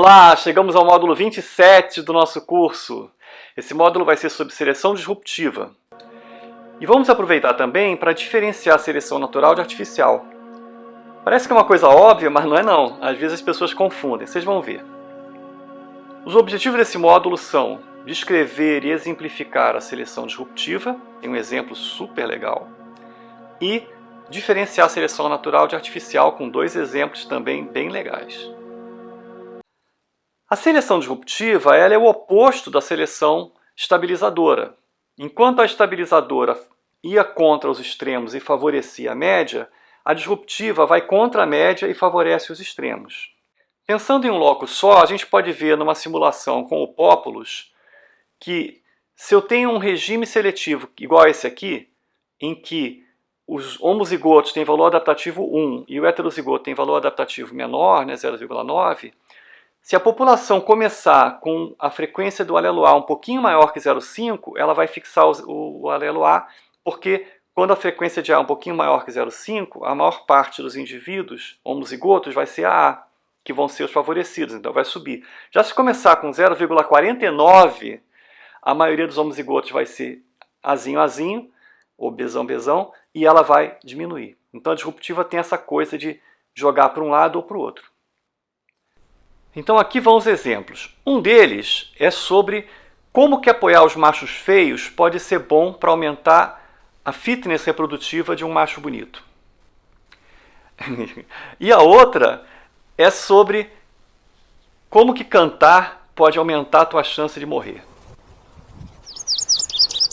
Olá, chegamos ao módulo 27 do nosso curso. Esse módulo vai ser sobre seleção disruptiva. E vamos aproveitar também para diferenciar a seleção natural de artificial. Parece que é uma coisa óbvia, mas não é não. Às vezes as pessoas confundem, vocês vão ver. Os objetivos desse módulo são descrever e exemplificar a seleção disruptiva, tem um exemplo super legal, e diferenciar a seleção natural de artificial com dois exemplos também bem legais. A seleção disruptiva ela é o oposto da seleção estabilizadora. Enquanto a estabilizadora ia contra os extremos e favorecia a média, a disruptiva vai contra a média e favorece os extremos. Pensando em um loco só, a gente pode ver numa simulação com o Populus que se eu tenho um regime seletivo igual a esse aqui, em que os homozigotos têm valor adaptativo 1 e o heterozigoto tem valor adaptativo menor, né, 0,9, se a população começar com a frequência do alelo A um pouquinho maior que 0,5, ela vai fixar o alelo A, porque quando a frequência de A é um pouquinho maior que 0,5, a maior parte dos indivíduos homozigotos vai ser AA, que vão ser os favorecidos, então vai subir. Já se começar com 0,49, a maioria dos homozigotos vai ser Azinho, Azinho, ou Bzão, Bzão, e ela vai diminuir. Então a disruptiva tem essa coisa de jogar para um lado ou para o outro. Então aqui vão os exemplos. Um deles é sobre como que apoiar os machos feios pode ser bom para aumentar a fitness reprodutiva de um macho bonito. E a outra é sobre como que cantar pode aumentar a tua chance de morrer.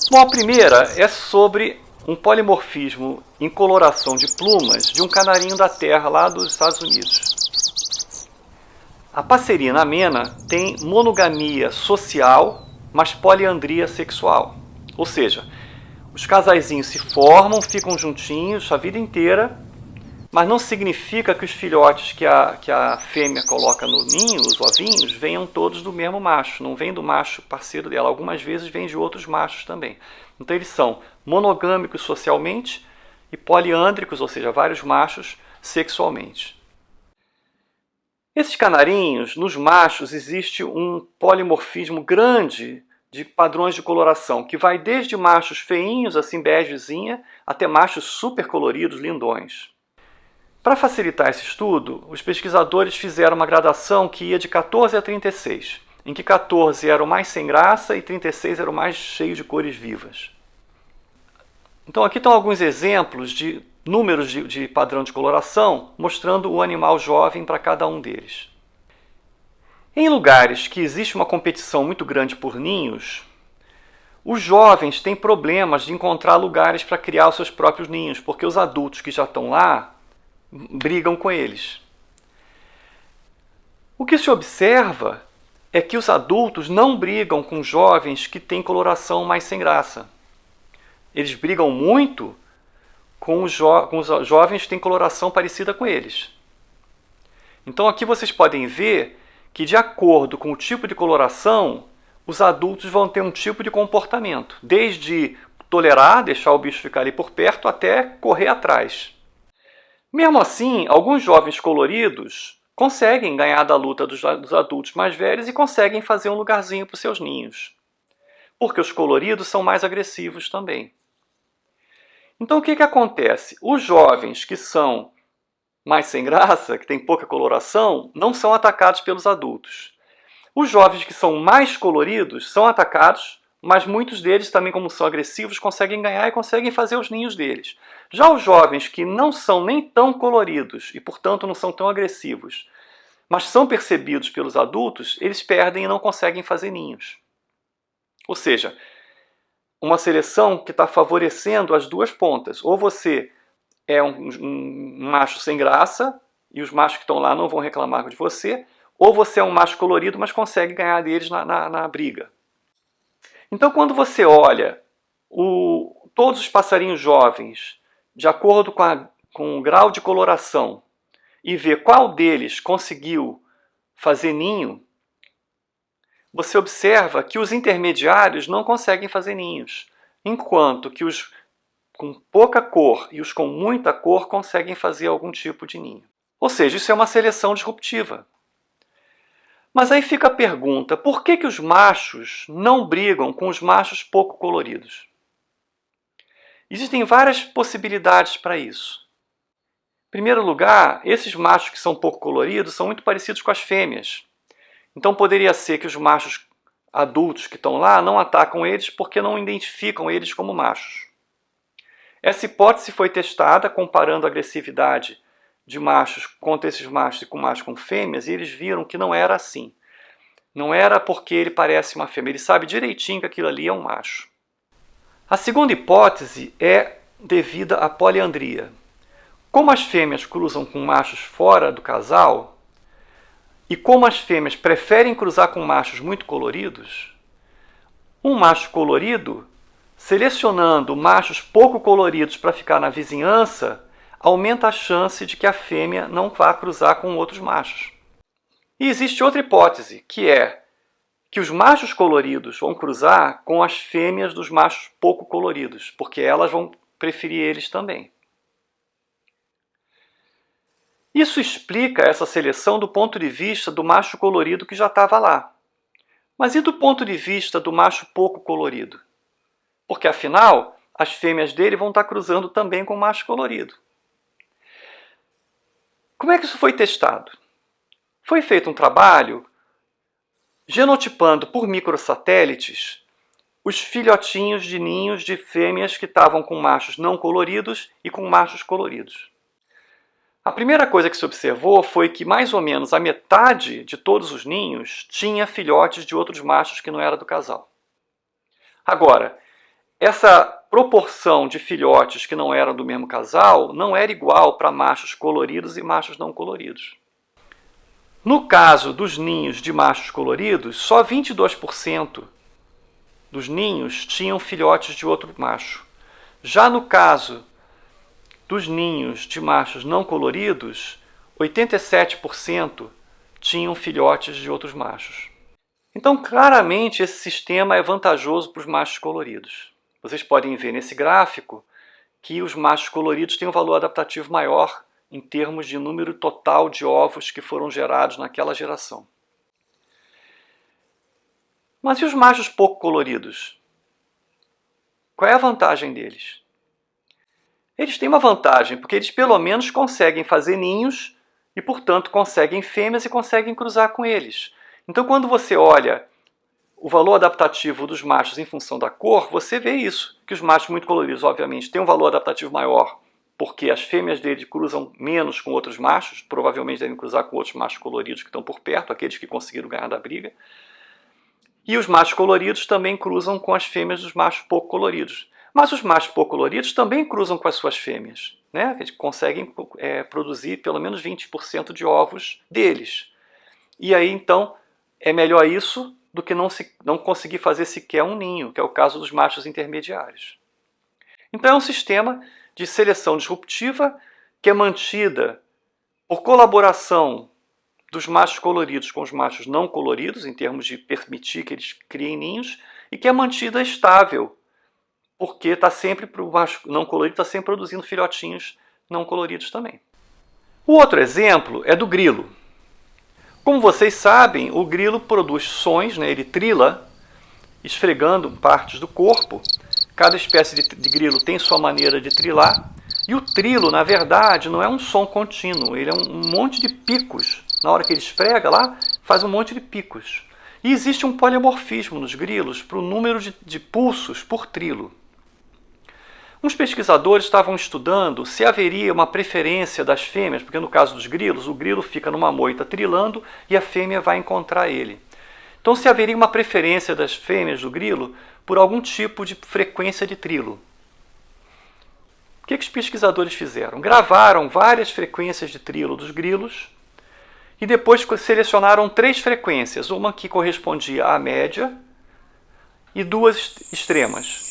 Bom, a primeira é sobre um polimorfismo em coloração de plumas de um canarinho da terra lá dos Estados Unidos. A passerina amena tem monogamia social, mas poliandria sexual. Ou seja, os casaizinhos se formam, ficam juntinhos a vida inteira, mas não significa que os filhotes que a fêmea coloca no ninho, os ovinhos, venham todos do mesmo macho. Não vem do macho parceiro dela. Algumas vezes vem de outros machos também. Então eles são monogâmicos socialmente e poliândricos, ou seja, vários machos sexualmente. Esses canarinhos, nos machos, existe um polimorfismo grande de padrões de coloração, que vai desde machos feinhos, assim begezinha, até machos super coloridos, lindões. Para facilitar esse estudo, os pesquisadores fizeram uma gradação que ia de 14 a 36, em que 14 era o mais sem graça e 36 era o mais cheio de cores vivas. Então aqui estão alguns exemplos de números de padrão de coloração, mostrando o animal jovem para cada um deles. Em lugares que existe uma competição muito grande por ninhos, os jovens têm problemas de encontrar lugares para criar os seus próprios ninhos, porque os adultos que já estão lá brigam com eles. O que se observa é que os adultos não brigam com jovens que têm coloração mais sem graça. Eles brigam muito com os jovens que têm coloração parecida com eles. Então aqui vocês podem ver que, de acordo com o tipo de coloração, os adultos vão ter um tipo de comportamento, desde tolerar, deixar o bicho ficar ali por perto, até correr atrás. Mesmo assim, alguns jovens coloridos conseguem ganhar da luta dos adultos mais velhos e conseguem fazer um lugarzinho para os seus ninhos, porque os coloridos são mais agressivos também. Então o que acontece? Os jovens que são mais sem graça, que têm pouca coloração, não são atacados pelos adultos. Os jovens que são mais coloridos são atacados, mas muitos deles também, como são agressivos, conseguem ganhar e conseguem fazer os ninhos deles. Já os jovens que não são nem tão coloridos e, portanto, não são tão agressivos, mas são percebidos pelos adultos, eles perdem e não conseguem fazer ninhos. Ou seja, uma seleção que está favorecendo as duas pontas. Ou você é um macho sem graça e os machos que estão lá não vão reclamar de você, ou você é um macho colorido, mas consegue ganhar deles na briga. Então, quando você olha todos os passarinhos jovens de acordo com o grau de coloração e vê qual deles conseguiu fazer ninho, você observa que os intermediários não conseguem fazer ninhos, enquanto que os com pouca cor e os com muita cor conseguem fazer algum tipo de ninho. Ou seja, isso é uma seleção disruptiva. Mas aí fica a pergunta, por que os machos não brigam com os machos pouco coloridos? Existem várias possibilidades para isso. Em primeiro lugar, esses machos que são pouco coloridos são muito parecidos com as fêmeas. Então poderia ser que os machos adultos que estão lá não atacam eles porque não identificam eles como machos. Essa hipótese foi testada comparando a agressividade de machos contra esses machos e com machos com fêmeas, e eles viram que não era assim. Não era porque ele parece uma fêmea, ele sabe direitinho que aquilo ali é um macho. A segunda hipótese é devida à poliandria. Como as fêmeas cruzam com machos fora do casal, e como as fêmeas preferem cruzar com machos muito coloridos, um macho colorido, selecionando machos pouco coloridos para ficar na vizinhança, aumenta a chance de que a fêmea não vá cruzar com outros machos. E existe outra hipótese, que é que os machos coloridos vão cruzar com as fêmeas dos machos pouco coloridos, porque elas vão preferir eles também. Isso explica essa seleção do ponto de vista do macho colorido que já estava lá. Mas e do ponto de vista do macho pouco colorido? Porque, afinal, as fêmeas dele vão estar cruzando também com o macho colorido. Como é que isso foi testado? Foi feito um trabalho genotipando por microsatélites os filhotinhos de ninhos de fêmeas que estavam com machos não coloridos e com machos coloridos. A primeira coisa que se observou foi que mais ou menos a metade de todos os ninhos tinha filhotes de outros machos que não era do casal. Agora, essa proporção de filhotes que não eram do mesmo casal não era igual para machos coloridos e machos não coloridos. No caso dos ninhos de machos coloridos, só 22% dos ninhos tinham filhotes de outro macho. Já no caso dos ninhos de machos não coloridos, 87% tinham filhotes de outros machos. Então, claramente, esse sistema é vantajoso para os machos coloridos. Vocês podem ver nesse gráfico que os machos coloridos têm um valor adaptativo maior em termos de número total de ovos que foram gerados naquela geração. Mas e os machos pouco coloridos? Qual é a vantagem deles? Eles têm uma vantagem, porque eles pelo menos conseguem fazer ninhos e, portanto, conseguem fêmeas e conseguem cruzar com eles. Então, quando você olha o valor adaptativo dos machos em função da cor, você vê isso, que os machos muito coloridos, obviamente, têm um valor adaptativo maior, porque as fêmeas dele cruzam menos com outros machos, provavelmente devem cruzar com outros machos coloridos que estão por perto, aqueles que conseguiram ganhar da briga. E os machos coloridos também cruzam com as fêmeas dos machos pouco coloridos. Mas os machos pouco coloridos também cruzam com as suas fêmeas, né? Eles conseguem produzir pelo menos 20% de ovos deles. E aí, então, é melhor isso do que não conseguir fazer sequer um ninho, que é o caso dos machos intermediários. Então é um sistema de seleção disruptiva que é mantida por colaboração dos machos coloridos com os machos não coloridos, em termos de permitir que eles criem ninhos, e que é mantida estável, porque o macho não colorido está sempre produzindo filhotinhos não coloridos também. O outro exemplo é do grilo. Como vocês sabem, o grilo produz sons, né? Ele trila, esfregando partes do corpo. Cada espécie de grilo tem sua maneira de trilar. E o trilo, na verdade, não é um som contínuo, ele é um monte de picos. Na hora que ele esfrega lá, faz um monte de picos. E existe um polimorfismo nos grilos para o número de pulsos por trilo. Uns pesquisadores estavam estudando se haveria uma preferência das fêmeas, porque no caso dos grilos, o grilo fica numa moita trilando e a fêmea vai encontrar ele. Então, se haveria uma preferência das fêmeas do grilo por algum tipo de frequência de trilo. O que os pesquisadores fizeram? Gravaram várias frequências de trilo dos grilos e depois selecionaram 3 frequências, uma que correspondia à média e 2 extremas.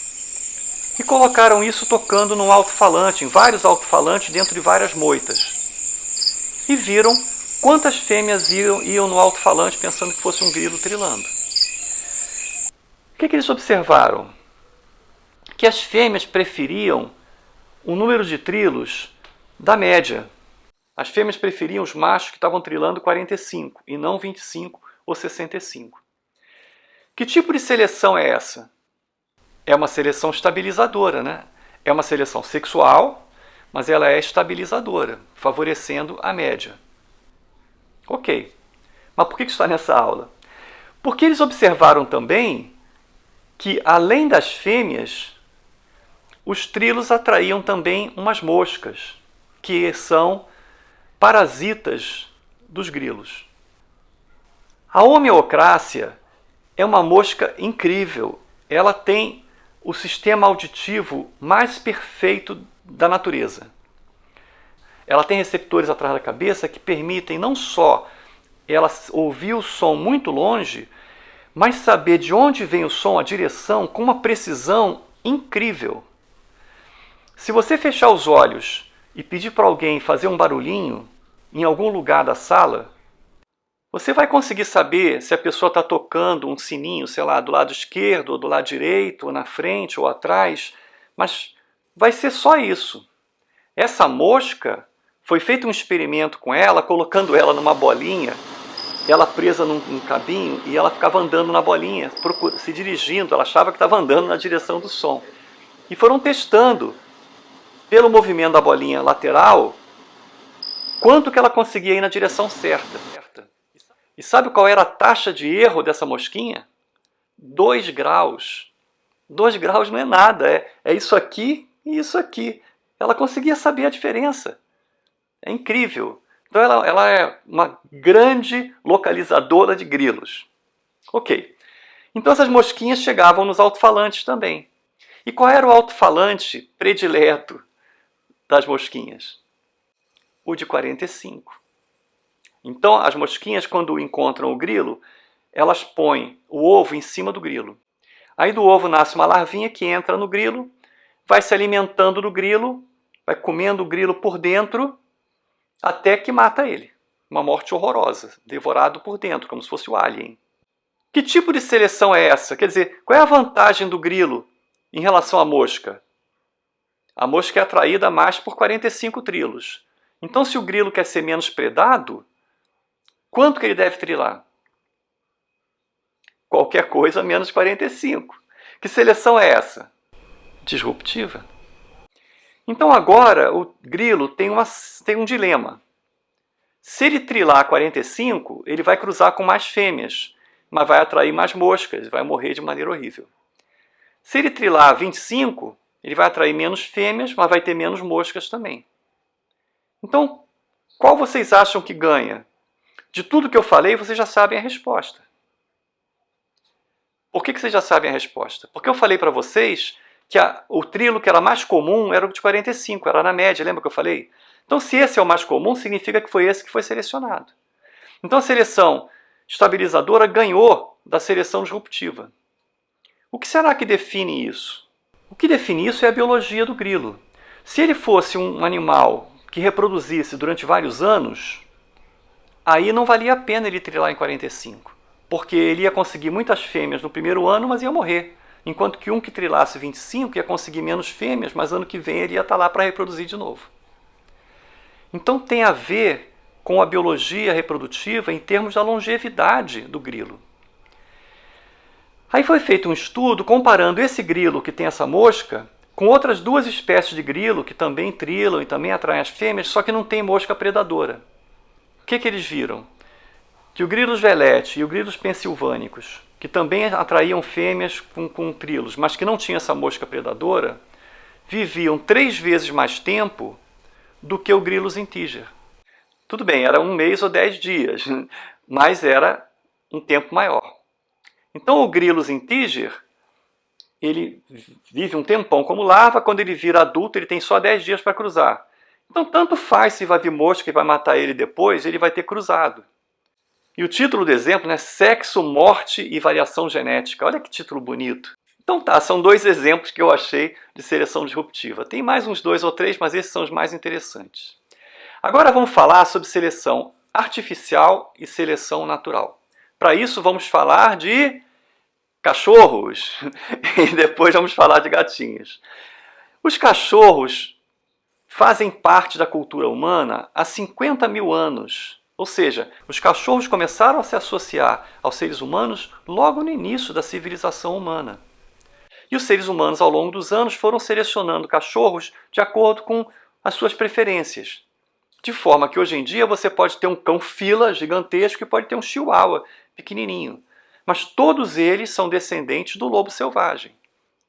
E colocaram isso tocando num alto-falante, em vários alto-falantes dentro de várias moitas. E viram quantas fêmeas iam no alto-falante pensando que fosse um grilo trilando. O que eles observaram? Que as fêmeas preferiam o número de trilos da média. As fêmeas preferiam os machos que estavam trilando 45 e não 25, ou 65. Que tipo de seleção é essa? É uma seleção estabilizadora, né? É uma seleção sexual, mas ela é estabilizadora, favorecendo a média. Ok. Mas por que isso está nessa aula? Porque eles observaram também que, além das fêmeas, os trilos atraíam também umas moscas, que são parasitas dos grilos. A homeocrácia é uma mosca incrível. Ela tem o sistema auditivo mais perfeito da natureza. Ela tem receptores atrás da cabeça que permitem não só ela ouvir o som muito longe, mas saber de onde vem o som, a direção, com uma precisão incrível. Se você fechar os olhos e pedir para alguém fazer um barulhinho em algum lugar da sala, você vai conseguir saber se a pessoa está tocando um sininho, sei lá, do lado esquerdo, ou do lado direito, ou na frente, ou atrás, mas vai ser só isso. Essa mosca, foi feito um experimento com ela, colocando ela numa bolinha, ela presa num cabinho, e ela ficava andando na bolinha, se dirigindo, ela achava que estava andando na direção do som. E foram testando, pelo movimento da bolinha lateral, quanto que ela conseguia ir na direção certa. E sabe qual era a taxa de erro dessa mosquinha? 2 graus. 2 graus não é nada, é isso aqui e isso aqui. Ela conseguia saber a diferença. É incrível. Então ela é uma grande localizadora de grilos. Ok. Então essas mosquinhas chegavam nos alto-falantes também. E qual era o alto-falante predileto das mosquinhas? O de 45. Então as mosquinhas, quando encontram o grilo, elas põem o ovo em cima do grilo. Aí do ovo nasce uma larvinha que entra no grilo, vai se alimentando do grilo, vai comendo o grilo por dentro, até que mata ele. Uma morte horrorosa, devorado por dentro, como se fosse o alien. Que tipo de seleção é essa? Quer dizer, qual é a vantagem do grilo em relação à mosca? A mosca é atraída mais por 45 trilos. Então, se o grilo quer ser menos predado, quanto que ele deve trilar? Qualquer coisa menos 45. Que seleção é essa? Disruptiva. Então agora o grilo tem um dilema. Se ele trilar 45, ele vai cruzar com mais fêmeas, mas vai atrair mais moscas, vai morrer de maneira horrível. Se ele trilar 25, ele vai atrair menos fêmeas, mas vai ter menos moscas também. Então, qual vocês acham que ganha? De tudo que eu falei, vocês já sabem a resposta. Por que vocês já sabem a resposta? Porque eu falei para vocês que o trilo que era mais comum era o de 45, era na média, lembra que eu falei? Então, se esse é o mais comum, significa que foi esse que foi selecionado. Então, a seleção estabilizadora ganhou da seleção disruptiva. O que será que define isso? O que define isso é a biologia do grilo. Se ele fosse um animal que reproduzisse durante vários anos, aí não valia a pena ele trilar em 45, porque ele ia conseguir muitas fêmeas no primeiro ano, mas ia morrer. Enquanto que um que trilasse 25 ia conseguir menos fêmeas, mas ano que vem ele ia estar lá para reproduzir de novo. Então tem a ver com a biologia reprodutiva em termos da longevidade do grilo. Aí foi feito um estudo comparando esse grilo que tem essa mosca com outras 2 espécies de grilo que também trilam e também atraem as fêmeas, só que não tem mosca predadora. O que eles viram? Que o grilos velete e o grilos pensilvânicos, que também atraíam fêmeas com trilos, mas que não tinham essa mosca predadora, viviam 3 vezes mais tempo do que o grilos integer. Tudo bem, era 1 mês ou 10 dias, mas era um tempo maior. Então o grilos integer, ele vive um tempão como larva, quando ele vira adulto ele tem só 10 dias para cruzar. Então tanto faz se vai vir mosca e vai matar ele depois, ele vai ter cruzado. E o título do exemplo é Sexo, Morte e Variação Genética. Olha que título bonito. Então tá, são 2 exemplos que eu achei de seleção disruptiva. Tem mais uns 2 ou 3, mas esses são os mais interessantes. Agora vamos falar sobre seleção artificial e seleção natural. Para isso vamos falar de cachorros e depois vamos falar de gatinhos. Os cachorros fazem parte da cultura humana há 50 mil anos. Ou seja, os cachorros começaram a se associar aos seres humanos logo no início da civilização humana. E os seres humanos, ao longo dos anos, foram selecionando cachorros de acordo com as suas preferências. De forma que hoje em dia você pode ter um cão fila gigantesco e pode ter um chihuahua pequenininho. Mas todos eles são descendentes do lobo selvagem.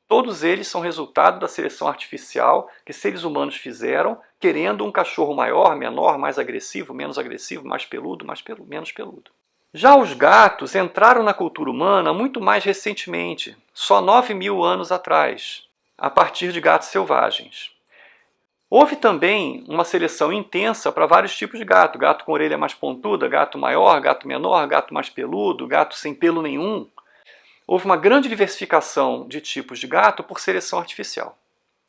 Todos eles são resultado da seleção artificial que seres humanos fizeram, querendo um cachorro maior, menor, mais agressivo, mais peludo, menos peludo. Já os gatos entraram na cultura humana muito mais recentemente, só 9.000 anos atrás, a partir de gatos selvagens. Houve também uma seleção intensa para vários tipos de gato. Gato com orelha mais pontuda, gato maior, gato menor, gato mais peludo, gato sem pelo nenhum. Houve uma grande diversificação de tipos de gato por seleção artificial.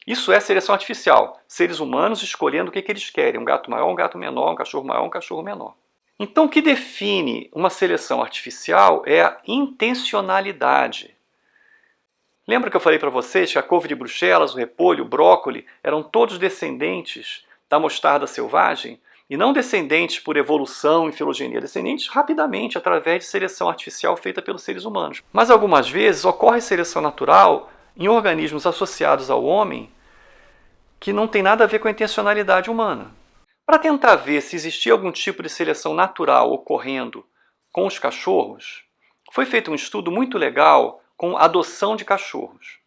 Isso é seleção artificial. Seres humanos escolhendo o que eles querem. Um gato maior, um gato menor, um cachorro maior, um cachorro menor. Então o que define uma seleção artificial é a intencionalidade. Lembra que eu falei para vocês que a couve de Bruxelas, o repolho, o brócoli eram todos descendentes da mostarda selvagem? E não descendentes por evolução e filogenia, descendentes rapidamente através de seleção artificial feita pelos seres humanos. Mas algumas vezes ocorre seleção natural em organismos associados ao homem que não tem nada a ver com a intencionalidade humana. Para tentar ver se existia algum tipo de seleção natural ocorrendo com os cachorros, foi feito um estudo muito legal com adoção de cachorros.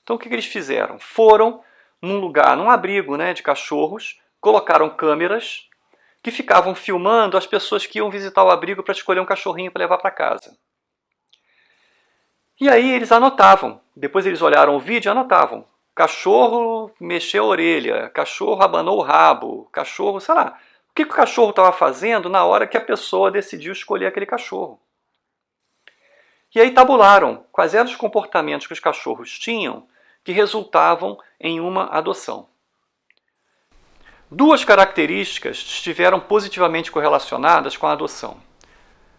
Então o que eles fizeram? Foram num lugar, num abrigo de cachorros, colocaram câmeras que ficavam filmando as pessoas que iam visitar o abrigo para escolher um cachorrinho para levar para casa. E aí eles anotavam. Depois eles olharam o vídeo e anotavam. Cachorro mexeu a orelha, cachorro abanou o rabo, cachorro, sei lá. O que o cachorro estava fazendo na hora que a pessoa decidiu escolher aquele cachorro. E aí tabularam quais eram os comportamentos que os cachorros tinham que resultavam em uma adoção. Duas características estiveram positivamente correlacionadas com a adoção.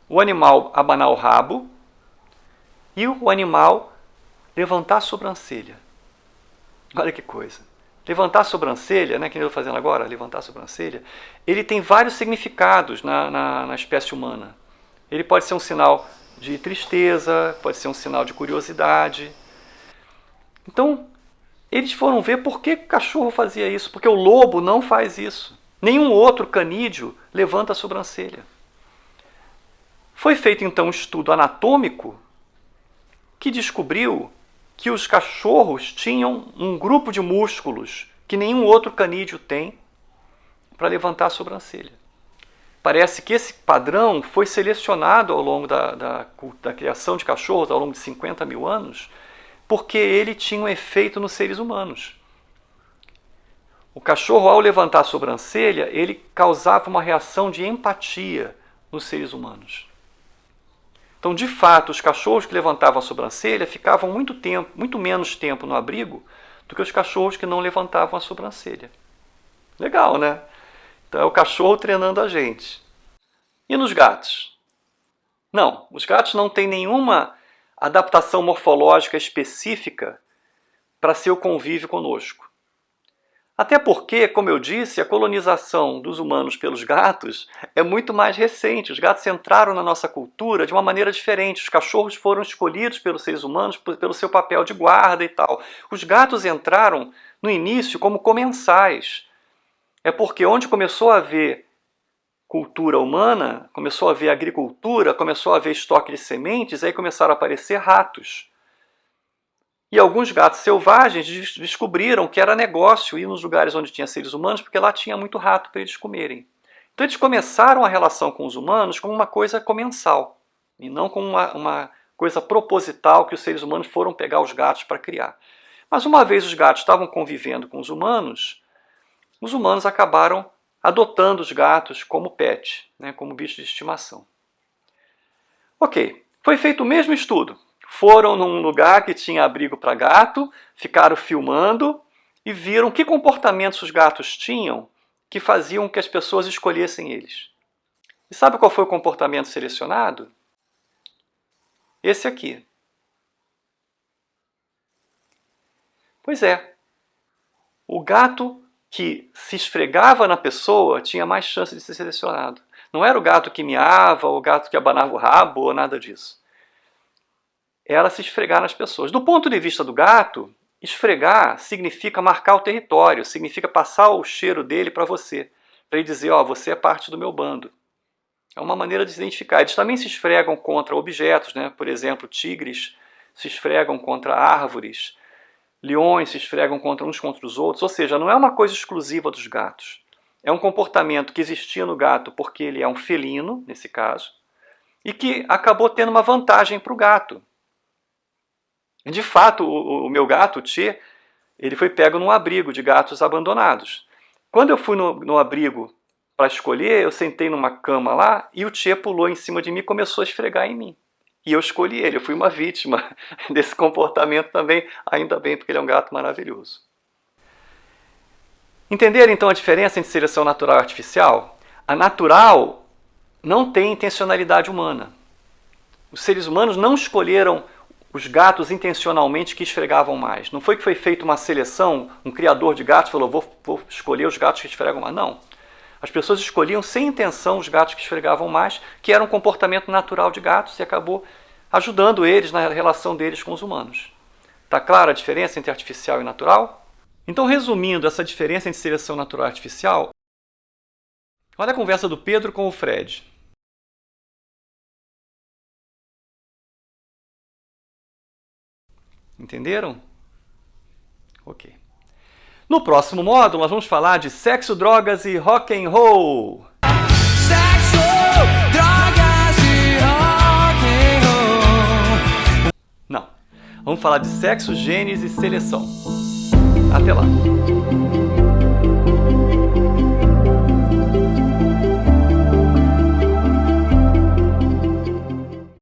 O animal abanar o rabo e o animal levantar a sobrancelha. Olha que coisa. Levantar a sobrancelha, que eu estou fazendo agora, levantar a sobrancelha, ele tem vários significados na espécie humana. Ele pode ser um sinal de tristeza, pode ser um sinal de curiosidade. Então, eles foram ver por que o cachorro fazia isso, porque o lobo não faz isso. Nenhum outro canídeo levanta a sobrancelha. Foi feito então um estudo anatômico que descobriu que os cachorros tinham um grupo de músculos que nenhum outro canídeo tem para levantar a sobrancelha. Parece que esse padrão foi selecionado ao longo da criação de cachorros, ao longo de 50.000 anos, porque ele tinha um efeito nos seres humanos. O cachorro, ao levantar a sobrancelha, ele causava uma reação de empatia nos seres humanos. Então, de fato, os cachorros que levantavam a sobrancelha ficavam muito menos tempo no abrigo do que os cachorros que não levantavam a sobrancelha. Legal, né? Então é o cachorro treinando a gente. E nos gatos? Não, os gatos não têm nenhuma adaptação morfológica específica para seu convívio conosco. Até porque, como eu disse, a colonização dos humanos pelos gatos é muito mais recente. Os gatos entraram na nossa cultura de uma maneira diferente. Os cachorros foram escolhidos pelos seres humanos pelo seu papel de guarda e tal. Os gatos entraram no início como comensais. É porque onde começou a haver cultura humana, começou a haver agricultura, começou a haver estoque de sementes, aí começaram a aparecer ratos. E alguns gatos selvagens descobriram que era negócio ir nos lugares onde tinha seres humanos, porque lá tinha muito rato para eles comerem. Então eles começaram a relação com os humanos como uma coisa comensal, e não como uma coisa proposital que os seres humanos foram pegar os gatos para criar. Mas uma vez os gatos estavam convivendo com os humanos acabaram adotando os gatos como pet, como bicho de estimação. Ok, foi feito o mesmo estudo. Foram num lugar que tinha abrigo para gato, ficaram filmando e viram que comportamentos os gatos tinham que faziam que as pessoas escolhessem eles. E sabe qual foi o comportamento selecionado? Esse aqui. Pois é. O gato que se esfregava na pessoa tinha mais chance de ser selecionado. Não era o gato que miava, ou o gato que abanava o rabo, ou nada disso. Era se esfregar nas pessoas. Do ponto de vista do gato, esfregar significa marcar o território, significa passar o cheiro dele para você, para ele dizer, ó, você é parte do meu bando. É uma maneira de se identificar. Eles também se esfregam contra objetos, né? Por exemplo, tigres se esfregam contra árvores, leões se esfregam uns contra os outros, ou seja, não é uma coisa exclusiva dos gatos. É um comportamento que existia no gato porque ele é um felino, nesse caso, e que acabou tendo uma vantagem para o gato. De fato, o meu gato, o Tchê, ele foi pego num abrigo de gatos abandonados. Quando eu fui no abrigo para escolher, eu sentei numa cama lá e o Tchê pulou em cima de mim e começou a esfregar em mim. E eu escolhi ele, eu fui uma vítima desse comportamento também, ainda bem, porque ele é um gato maravilhoso. Entenderam então a diferença entre seleção natural e artificial? A natural não tem intencionalidade humana. Os seres humanos não escolheram os gatos intencionalmente que esfregavam mais. Não foi que foi feita uma seleção, um criador de gatos falou, vou escolher os gatos que esfregam mais. Não. As pessoas escolhiam sem intenção os gatos que esfregavam mais, que era um comportamento natural de gatos e acabou ajudando eles na relação deles com os humanos. Está clara a diferença entre artificial e natural? Então, resumindo essa diferença entre seleção natural e artificial, olha a conversa do Pedro com o Fred. Entenderam? Ok. No próximo módulo, nós vamos falar de sexo, drogas e rock and roll. Sexo, drogas e rock and roll. Não. Vamos falar de sexo, genes e seleção. Até lá.